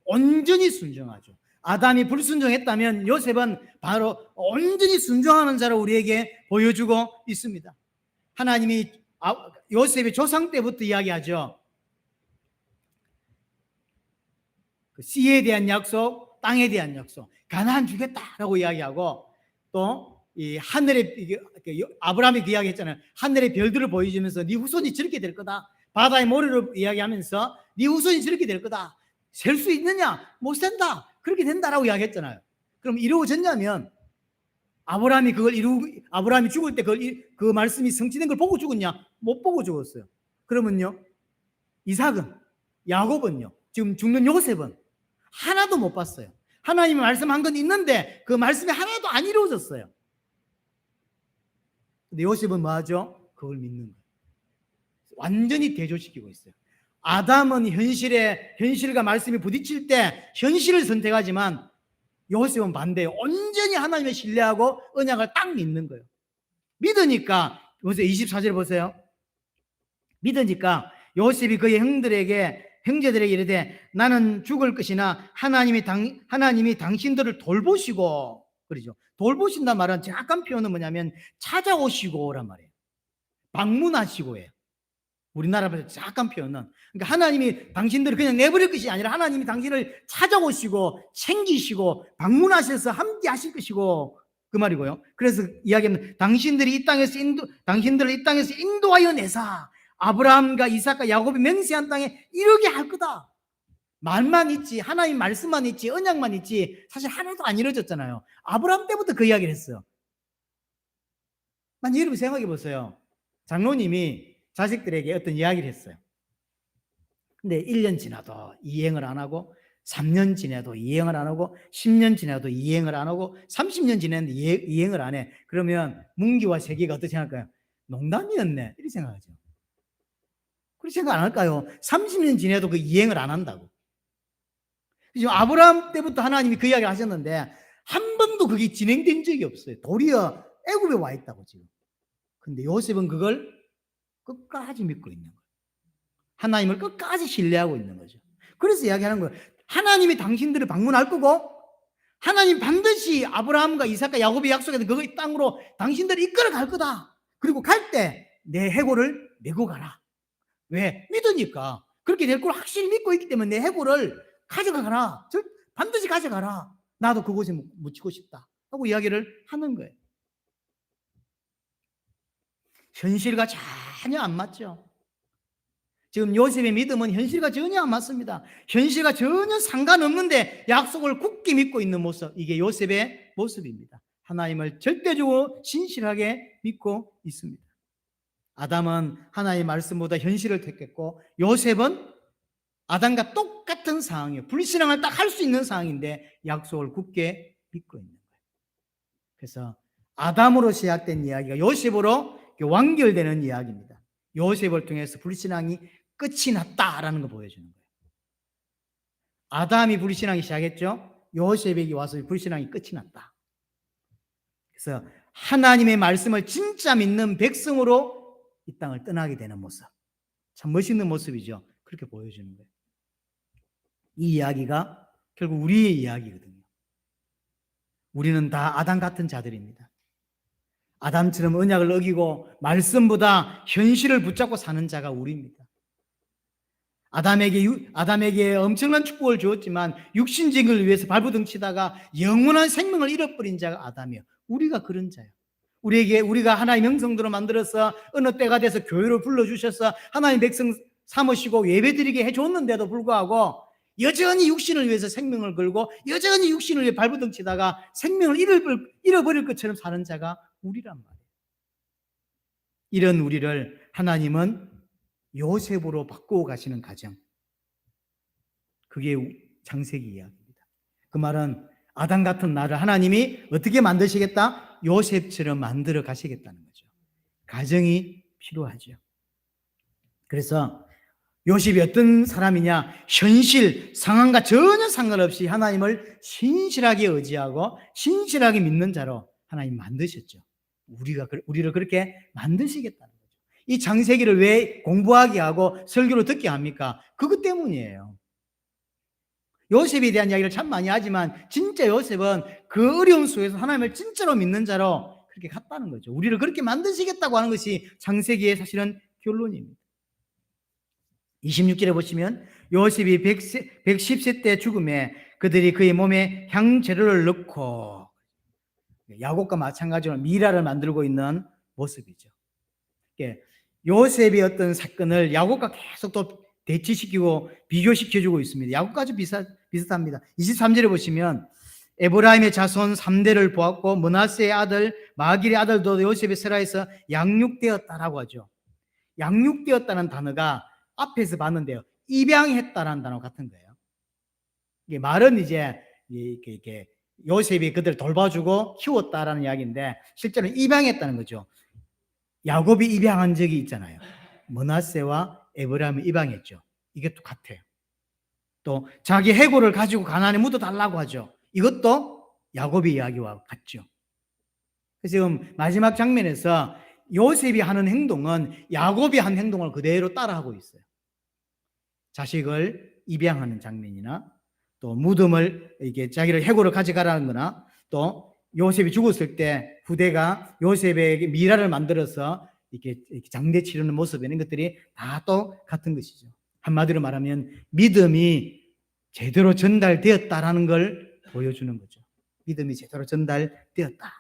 온전히 순종하죠. 아담이 불순종했다면 요셉은 바로 온전히 순종하는 자로 우리에게 보여주고 있습니다. 하나님이 요셉의 조상 때부터 이야기하죠. 그 씨에 대한 약속, 땅에 대한 약속, 가나안 주겠다라고 이야기하고, 또 이 하늘의, 아브라함이 그 이야기했잖아요. 하늘의 별들을 보여주면서 네 후손이 저렇게 될 거다. 바다의 모래를 이야기하면서 네 후손이 저렇게 될 거다. 셀 수 있느냐? 못 센다. 그렇게 된다라고 이야기했잖아요. 그럼 이루어졌냐면 아브라함이 아브라함이 죽을 때 그 말씀이 성취된 걸 보고 죽었냐? 못 보고 죽었어요. 그러면요, 이삭은, 야곱은요, 지금 죽는 요셉은 하나도 못 봤어요. 하나님이 말씀한 건 있는데 그 말씀이 하나도 안 이루어졌어요. 근데 요셉은 뭐 하죠? 그걸 믿는 거예요. 완전히 대조시키고 있어요. 아담은 현실과 말씀이 부딪힐 때 현실을 선택하지만 요셉은 반대예요. 온전히 하나님을 신뢰하고 언약을 딱 믿는 거예요. 믿으니까, 보세요. 24절 보세요. 믿으니까 요셉이 그의 형제들에게 이르되 나는 죽을 것이나 하나님이 당신들을 돌보시고, 그러죠. 돌보신다 말은 정확한 표현은 뭐냐면 찾아오시고란 말이에요. 방문하시고예요. 우리나라에서 정확한 표현은, 그러니까 하나님이 당신들을 그냥 내버릴 것이 아니라 하나님이 당신을 찾아오시고 챙기시고 방문하셔서 함께 하실 것이고, 그 말이고요. 그래서 이야기는 당신들을 이 땅에서 인도하여 내사 아브라함과 이삭과 야곱이 맹세한 땅에 이르게 할 거다. 말만 있지, 하나님 말씀만 있지, 언약만 있지 사실 하나도 안 이루어졌잖아요. 아브라함 때부터 그 이야기를 했어요. 여러분 생각해 보세요. 장로님이 자식들에게 어떤 이야기를 했어요. 근데 1년 지나도 이행을 안 하고, 3년 지나도 이행을 안 하고, 10년 지나도 이행을 안 하고, 30년 지났는데 이행을 안 해. 그러면 문기와 세계가 어떻게 생각할까요? 농담이었네, 이렇게 생각하죠. 그렇게 생각 안 할까요? 30년 지나도 그 이행을 안 한다고. 지금 아브라함 때부터 하나님이 그 이야기를 하셨는데 한 번도 그게 진행된 적이 없어요. 도리어 애굽에 와 있다고 지금. 근데 요셉은 그걸 끝까지 믿고 있는 거예요. 하나님을 끝까지 신뢰하고 있는 거죠. 그래서 이야기하는 거예요. 하나님이 당신들을 방문할 거고, 하나님 반드시 아브라함과 이삭과 야곱이 약속했던 그 땅으로 당신들을 이끌어 갈 거다. 그리고 갈 때 내 해골을 메고 가라. 왜? 믿으니까. 그렇게 될 걸 확실히 믿고 있기 때문에 내 해골을 가져가라. 반드시 가져가라. 나도 그곳에 묻히고 싶다 하고 이야기를 하는 거예요. 현실과 전혀 안 맞죠. 지금 요셉의 믿음은 현실과 전혀 안 맞습니다. 현실과 전혀 상관없는데 약속을 굳게 믿고 있는 모습, 이게 요셉의 모습입니다. 하나님을 절대적으로 신실하게 믿고 있습니다. 아담은 하나님의 말씀보다 현실을 택했고, 요셉은 아담과 똑같은 상황이에요. 불신앙을 딱 할 수 있는 상황인데 약속을 굳게 믿고 있는 거예요. 그래서 아담으로 시작된 이야기가 요셉으로 완결되는 이야기입니다. 요셉을 통해서 불신앙이 끝이 났다라는 걸 보여주는 거예요. 아담이 불신앙이 시작했죠. 요셉에게 와서 불신앙이 끝이 났다. 그래서 하나님의 말씀을 진짜 믿는 백성으로 이 땅을 떠나게 되는 모습, 참 멋있는 모습이죠. 그렇게 보여주는 거예요. 이 이야기가 결국 우리의 이야기거든요. 우리는 다 아담 같은 자들입니다. 아담처럼 언약을 어기고 말씀보다 현실을 붙잡고 사는 자가 우리입니다. 아담에게 엄청난 축복을 주었지만 육신적을 위해서 발버둥 치다가 영원한 생명을 잃어버린 자가 아담이에요. 우리가 그런 자예요. 우리가 하나님의 형성대로 만들어서 어느 때가 돼서 교회로 불러주셔서 하나님 백성 삼으시고 예배드리게 해줬는데도 불구하고 여전히 육신을 위해서 생명을 걸고 여전히 육신을 위해 발버둥 치다가 생명을 잃어버릴 것처럼 사는 자가 우리란 말이에요. 이런 우리를 하나님은 요셉으로 바꾸어 가시는 과정, 그게 창세기 이야기입니다. 그 말은 아담 같은 나를 하나님이 어떻게 만드시겠다? 요셉처럼 만들어 가시겠다는 거죠. 가정이 필요하죠. 그래서 요셉이 어떤 사람이냐? 현실 상황과 전혀 상관없이 하나님을 신실하게 의지하고 신실하게 믿는 자로 하나님 만드셨죠. 우리를 그렇게 만드시겠다는 거죠. 이 창세기를 왜 공부하게 하고 설교로 듣게 합니까? 그것 때문이에요. 요셉에 대한 이야기를 참 많이 하지만 진짜 요셉은 그 어려움 속에서 하나님을 진짜로 믿는 자로 그렇게 갔다는 거죠. 우리를 그렇게 만드시겠다고 하는 것이 창세기의 사실은 결론입니다. 26절에 보시면 요셉이 110세 때 죽음에 그들이 그의 몸에 향재료를 넣고, 야곱과 마찬가지로 미라를 만들고 있는 모습이죠. 요셉의 어떤 사건을 야곱과 계속 또 대치시키고 비교시켜주고 있습니다. 야곱까지 비슷합니다. 23절에 보시면 에브라임의 자손 3대를 보았고 므낫세의 아들 마길의 아들도 요셉의 세라에서 양육되었다라고 하죠. 양육되었다는 단어가 앞에서 봤는데요, 입양했다라는 단어 같은 거예요. 이게 말은 이제 이렇게 요셉이 그들을 돌봐주고 키웠다라는 이야기인데 실제로 입양했다는 거죠. 야곱이 입양한 적이 있잖아요. 므낫세와 에브라임을 입양했죠. 이게 또 같아요. 또 자기 해골을 가지고 가나안에 묻어달라고 하죠. 이것도 야곱의 이야기와 같죠. 그래서 지금 마지막 장면에서 요셉이 하는 행동은 야곱이 한 행동을 그대로 따라하고 있어요. 자식을 입양하는 장면이나 또 무덤을 이렇게 자기를 해골을 가져가라는 거나 또 요셉이 죽었을 때 후대가 요셉에게 미라를 만들어서 이렇게 장례 치르는 모습, 이런 것들이 다 또 같은 것이죠. 한마디로 말하면 믿음이 제대로 전달되었다라는 걸 보여주는 거죠. 믿음이 제대로 전달되었다.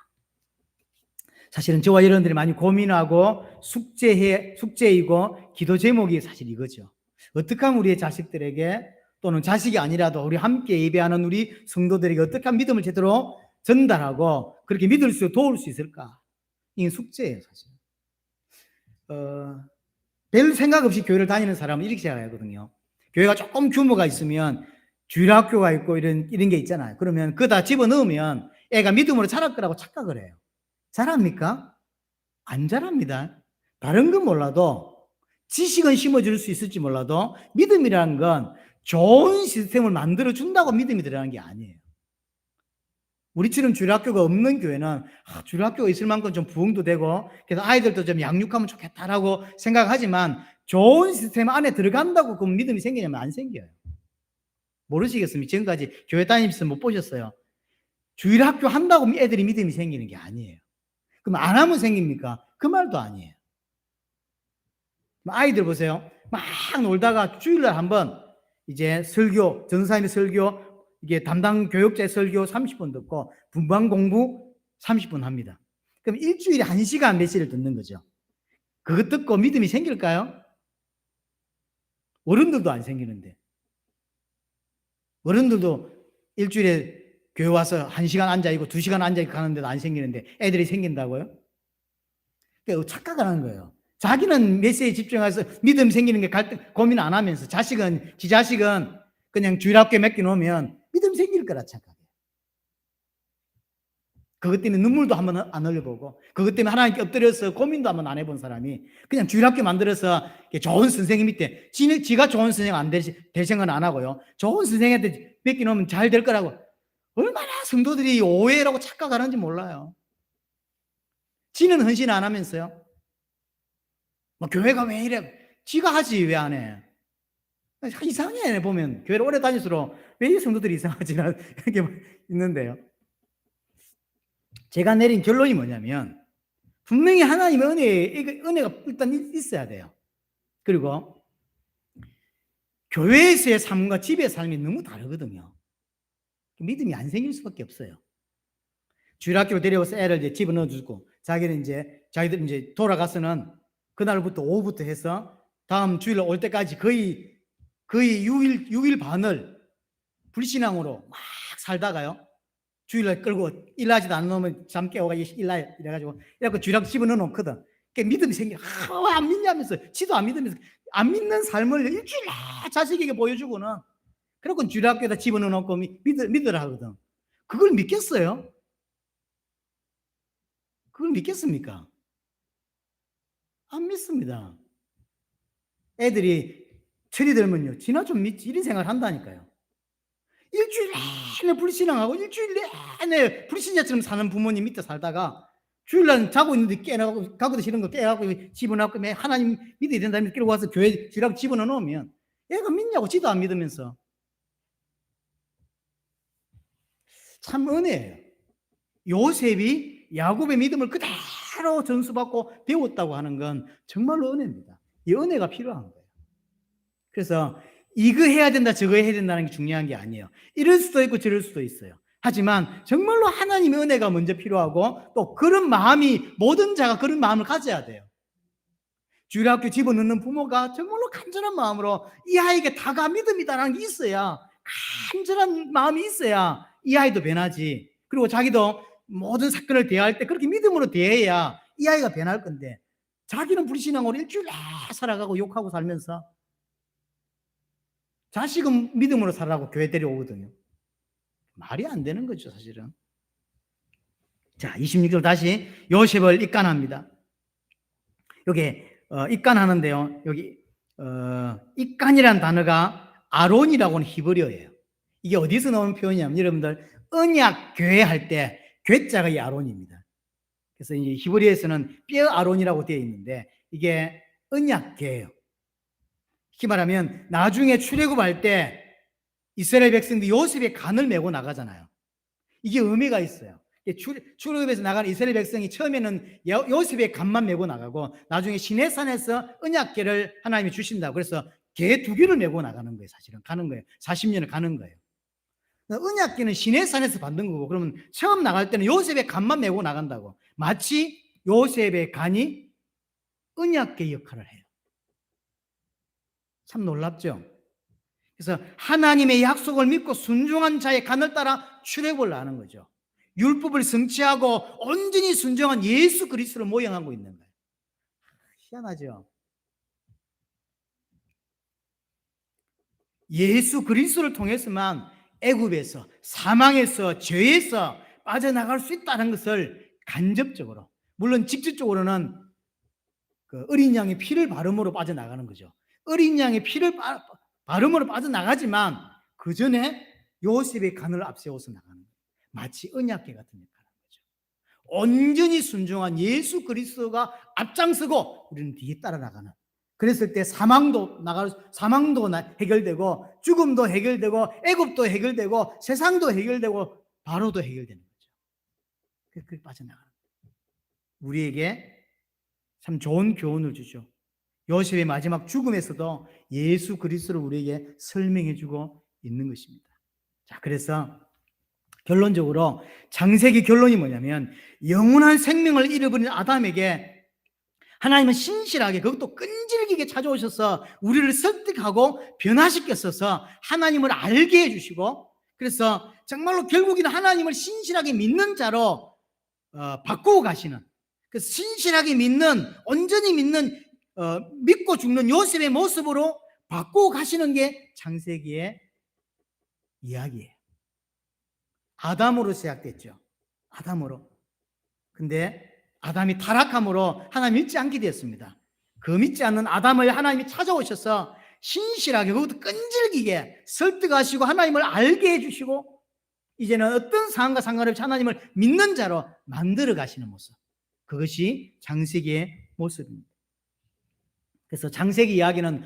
사실은 저와 여러분들이 많이 고민하고 숙제이고 기도 제목이 사실 이거죠. 어떻게 하면 우리의 자식들에게, 또는 자식이 아니라도 우리 함께 예배하는 우리 성도들에게 어떻게 하면 믿음을 제대로 전달하고 그렇게 믿을 수, 도울 수 있을까? 이게 숙제예요, 사실. 별 생각 없이 교회를 다니는 사람은 이렇게 생각하거든요. 교회가 조금 규모가 있으면 주일학교가 있고 이런 게 있잖아요. 그러면 그거 다 집어넣으면 애가 믿음으로 자랄 거라고 착각을 해요. 자랍니까? 안 자랍니다. 다른 건 몰라도, 지식은 심어줄 수 있을지 몰라도 믿음이라는 건 좋은 시스템을 만들어준다고 믿음이 들어가는 게 아니에요. 우리처럼 주일학교가 없는 교회는 주일학교가 있을 만큼 좀 부흥도 되고 그래서 아이들도 좀 양육하면 좋겠다라고 생각하지만 좋은 시스템 안에 들어간다고 그 믿음이 생기냐면 안 생겨요. 모르시겠습니까? 지금까지 교회 다니면서 못 보셨어요? 주일학교 한다고 애들이 믿음이 생기는 게 아니에요. 그럼 안 하면 생깁니까? 그 말도 아니에요. 아이들 보세요. 막 놀다가 주일날 한번 이제 설교, 전사님의 설교, 이게 담당 교육자의 설교 30분 듣고 분반 공부 30분 합니다. 그럼 일주일에 1시간 메시지를 듣는 거죠. 그거 듣고 믿음이 생길까요? 어른들도 안 생기는데. 어른들도 일주일에 교회 와서 1시간 앉아있고 2시간 앉아있고 가는데도 안 생기는데 애들이 생긴다고요? 그러니까 착각을 하는 거예요. 자기는 메시지에 집중해서 믿음 생기는 게 고민 안 하면서 지 자식은 그냥 주일학교에 맡겨놓으면 믿음 생길 거라 착각해요. 그것 때문에 눈물도 한번 안 흘려보고 그것 때문에 하나님께 엎드려서 고민도 한번 안 해본 사람이 그냥 주일학교 만들어서 좋은 선생님 밑에 지가 좋은 선생 안 대생은 안 하고요. 좋은 선생한테 맡겨놓으면 잘 될 거라고 얼마나 성도들이 오해라고 착각하는지 몰라요. 지는 헌신 안 하면서요. 뭐 교회가 왜 이래? 지가 하지 왜 안 해? 이상해. 보면 교회를 오래 다닐수록 왜 이 성도들이 이상하지? 이게 있는데요. 제가 내린 결론이 뭐냐면 분명히 하나님의 은혜가 일단 있어야 돼요. 그리고 교회에서의 삶과 집의 삶이 너무 다르거든요. 믿음이 안 생길 수밖에 없어요. 주일학교 데려와서 애를 이제 집어넣어주고 자기들 이제 돌아가서는 그날부터 오후부터 해서 다음 주일 올 때까지 거의 6일 반을 불신앙으로 막 살다가요. 주일날 끌고 일하지도 않으면 잠 깨워가 일날 이래가지고 주일학교 집어넣어 놓거든. 그러니까 믿음이 생겨. 안 믿냐면서 지도 안 믿으면서 안 믿는 삶을 일주일날 자식에게 보여주고는 그러고 주일학교에다 집어넣어 놓고 믿으라 하거든. 그걸 믿겠어요? 그걸 믿겠습니까? 안 믿습니다. 애들이 철이 들면요, 지나 좀 믿지 이런 생각을 한다니까요. 일주일 내내 불신앙하고 일주일 내내 불신자처럼 사는 부모님 밑에 살다가 주일날 자고 있는데 깨나고 가기도 싫은 거 깨갖고 집어넣고 하나님 믿어야 된다면 끌고 와서 교회 지라고 집어넣어 놓으면 얘가 믿냐고, 지도 안 믿으면서. 참 은혜예요. 요셉이 야곱의 믿음을 그대로 전수받고 배웠다고 하는 건 정말로 은혜입니다. 이 은혜가 필요한 거예요. 그래서 이거 해야 된다 저거 해야 된다는 게 중요한 게 아니에요. 이럴 수도 있고 저럴 수도 있어요. 하지만 정말로 하나님의 은혜가 먼저 필요하고, 또 그런 마음이, 모든 자가 그런 마음을 가져야 돼요. 주일학교 집어넣는 부모가 정말로 간절한 마음으로 이 아이에게 다가 믿음이다라는 게 있어야, 간절한 마음이 있어야 이 아이도 변하지. 그리고 자기도 모든 사건을 대할 때 그렇게 믿음으로 대해야 이 아이가 변할 건데, 자기는 불신앙으로 일주일 내 살아가고 욕하고 살면서 자식은 믿음으로 살라고 교회 데려오거든요. 말이 안 되는 거죠, 사실은. 자, 26절 다시 요셉을 입간합니다. 여기 입간하는데요, 여기 입간이라는 단어가 아론이라고는 히브리어예요. 이게 어디서 나오는 표현이냐면, 여러분들 언약 교회 할 때 괴자가 이 아론입니다. 그래서 이제 히브리어에서는 뼈 아론이라고 되어 있는데 이게 언약궤예요. 쉽게 말하면 나중에 출애굽할 때 이스라엘 백성들이 요셉의 간을 메고 나가잖아요. 이게 의미가 있어요. 출애굽에서 나가는 이스라엘 백성이 처음에는 요셉의 간만 메고 나가고, 나중에 시내산에서 언약궤를 하나님이 주신다고, 그래서 궤 2개를 메고 나가는 거예요. 사실은 가는 거예요. 40년을 가는 거예요. 언약궤는 시내산에서 받는 거고, 그러면 처음 나갈 때는 요셉의 간만 메고 나간다고. 마치 요셉의 간이 언약궤 역할을 해요. 참 놀랍죠? 그래서 하나님의 약속을 믿고 순종한 자의 간을 따라 출애굽을 하는 거죠. 율법을 성취하고 온전히 순종한 예수 그리스도를 모형하고 있는 거예요. 희한하죠? 예수 그리스도를 통해서만 애굽에서, 사망에서, 죄에서 빠져나갈 수 있다는 것을 간접적으로, 물론 직접적으로는 그 어린 양의 피를 바름으로 빠져나가는 거죠. 어린 양의 피를 바름으로 빠져나가지만 그 전에 요셉의 간을 앞세워서 나가는 거예요. 마치 언약궤 같은 역할을 하는 거죠. 온전히 순종한 예수 그리스도가 앞장서고 우리는 뒤에 따라 나가는. 그랬을 때 사망도 해결되고, 죽음도 해결되고, 애굽도 해결되고, 세상도 해결되고, 바로도 해결되는 거죠. 그렇게 빠져나가는 거예요. 우리에게 참 좋은 교훈을 주죠. 요셉의 마지막 죽음에서도 예수 그리스도를 우리에게 설명해 주고 있는 것입니다. 자, 그래서 결론적으로 창세기 결론이 뭐냐면, 영원한 생명을 잃어버린 아담에게 하나님은 신실하게, 그것도 끈질기게 찾아오셔서 우리를 설득하고 변화시켰어서 하나님을 알게 해주시고, 그래서 정말로 결국에는 하나님을 신실하게 믿는 자로 바꾸고 가시는, 그 신실하게 믿는, 온전히 믿는, 믿고 죽는 요셉의 모습으로 바꾸고 가시는 게 창세기의 이야기예요. 아담으로 시작됐죠. 아담으로. 근데 아담이 타락함으로 하나님 믿지 않게 되었습니다. 그 믿지 않는 아담을 하나님이 찾아오셔서 신실하게, 그것도 끈질기게 설득하시고 하나님을 알게 해주시고, 이제는 어떤 상황과 상관없이 하나님을 믿는 자로 만들어 가시는 모습, 그것이 창세기의 모습입니다. 그래서 창세기 이야기는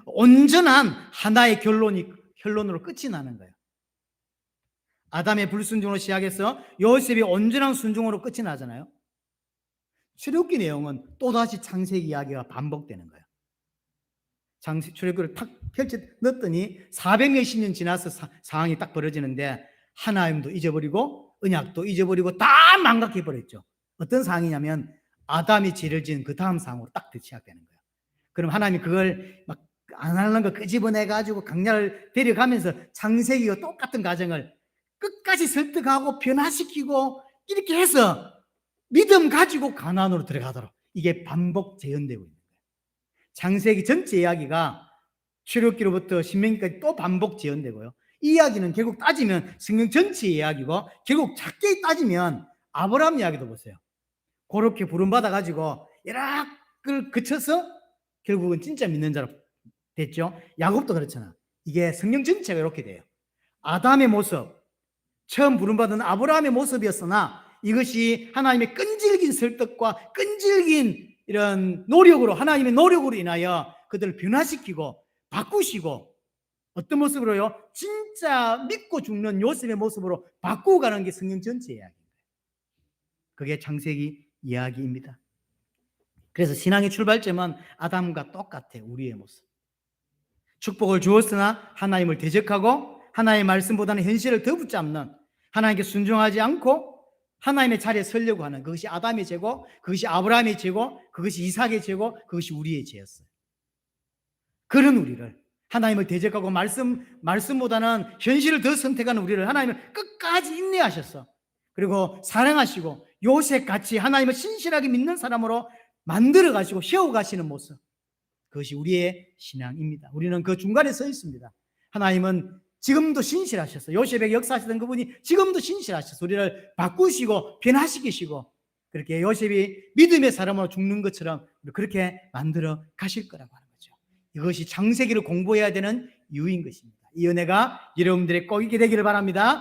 온전한 하나의 결론으로 끝이 나는 거예요. 아담의 불순종으로 시작해서 요셉이 온전한 순종으로 끝이 나잖아요. 출애굽기 내용은 또다시 창세기 이야기가 반복되는 거예요. 출애굽기를 탁 펼쳐 넣었더니 400몇십 년 지나서 상황이 딱 벌어지는데, 하나님도 잊어버리고 언약도 잊어버리고 다 망각해버렸죠. 어떤 상황이냐면 아담이 죄를 지은 그 다음 상황으로 딱 시작되는 거예요. 그럼 하나님이 그걸 막 안 하는 거 끄집어내가지고 강야를 데려가면서 창세기와 똑같은 과정을 끝까지 설득하고 변화시키고 이렇게 해서 믿음 가지고 가나안으로 들어가도록, 이게 반복 재현되고 있는 거예요. 창세기 전체 이야기가 출애굽기로부터 신명기까지 또 반복 재현되고요. 이 이야기는 결국 따지면 성경 전체의 이야기고, 결국 작게 따지면 아브라함 이야기도 보세요. 그렇게 부름받아 가지고 열악을 거쳐서 결국은 진짜 믿는 자로 됐죠. 야곱도 그렇잖아. 이게 성경 전체가 이렇게 돼요. 아담의 모습, 처음 부름받은 아브라함의 모습이었으나 이것이 하나님의 끈질긴 설득과 끈질긴 이런 노력으로, 하나님의 노력으로 인하여 그들을 변화시키고 바꾸시고, 어떤 모습으로요? 진짜 믿고 죽는 요셉의 모습으로 바꾸고 가는 게 성경 전체 이야기입니다. 그게 창세기 이야기입니다. 그래서 신앙의 출발점은 아담과 똑같아요. 우리의 모습. 축복을 주었으나 하나님을 대적하고 하나님의 말씀보다는 현실을 더 붙잡는, 하나님께 순종하지 않고 하나님의 자리에 서려고 하는, 그것이 아담의 죄고, 그것이 아브라함의 죄고, 그것이 이삭의 죄고, 그것이 우리의 죄였어요. 그런 우리를, 하나님을 대적하고 말씀보다는 현실을 더 선택하는 우리를 하나님은 끝까지 인내하셨어. 그리고 사랑하시고 요셉같이 하나님을 신실하게 믿는 사람으로 만들어 가시고 세워 가시는 모습, 그것이 우리의 신앙입니다. 우리는 그 중간에 서 있습니다. 하나님은 지금도 신실하셔서, 요셉에게 역사하시던 그분이 지금도 신실하셔서 우리를 바꾸시고 변화시키시고, 그렇게 요셉이 믿음의 사람으로 죽는 것처럼 그렇게 만들어 가실 거라고 하는 거죠. 이것이 창세기를 공부해야 되는 이유인 것입니다. 이 은혜가 여러분들의 꼭 있게 되기를 바랍니다.